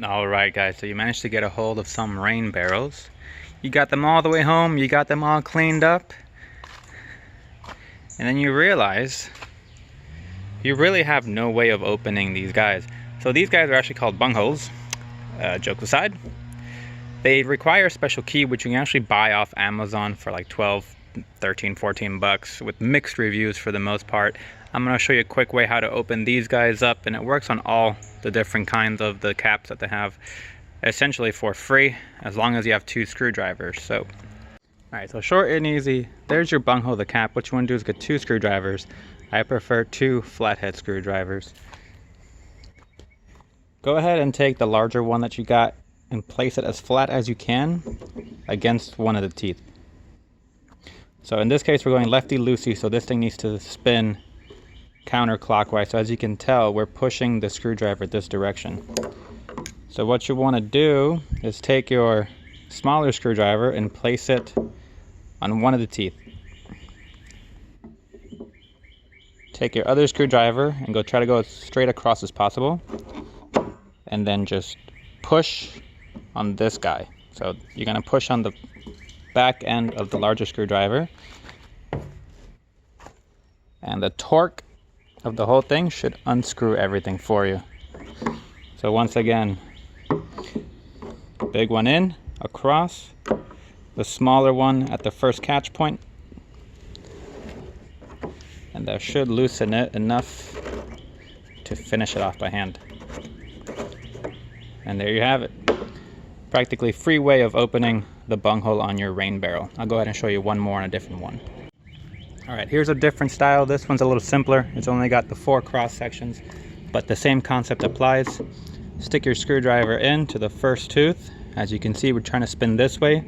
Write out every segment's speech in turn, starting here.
Alright guys, so you managed to get a hold of some rain barrels. You got them all the way home, you got them all cleaned up. And then you realize you really have no way of opening these guys. So these guys are actually called bung holes, joke aside. They require a special key which you can actually buy off Amazon for like 12, 13, 14 bucks with mixed reviews for the most part. I'm going to show you a quick way how to open these guys up, and it works on all the different kinds of the caps that they have, essentially for free, as long as you have 2 screwdrivers. So, alright, so short and easy, there's your bunghole, the cap. What you want to do is get 2 screwdrivers. I prefer 2 flathead screwdrivers. Go ahead and take the larger one that you got and place it as flat as you can against one of the teeth. So in this case we're going lefty-loosey, so this thing needs to spin counterclockwise. So as you can tell, we're pushing the screwdriver this direction. So what you want to do is take your smaller screwdriver and place it on one of the teeth. Take your other screwdriver and try to go as straight across as possible, and then just push on this guy. So you're going to push on the back end of the larger screwdriver, and the torque of the whole thing should unscrew everything for you. So once again, big one in, across, the smaller one at the first catch point, and that should loosen it enough to finish it off by hand. And there you have it. Practically free way of opening the bunghole on your rain barrel. I'll go ahead and show you one more on a different one. Alright, here's a different style. This one's a little simpler. It's only got the 4 cross sections, but the same concept applies. Stick your screwdriver into the first tooth. As you can see, we're trying to spin this way.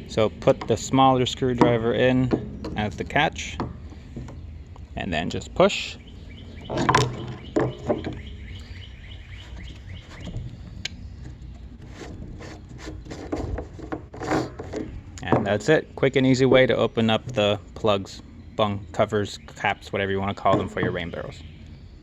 So put the smaller screwdriver in as the catch, and then just push. And that's it. Quick and easy way to open up the plugs, bung, covers, caps, whatever you want to call them for your rain barrels.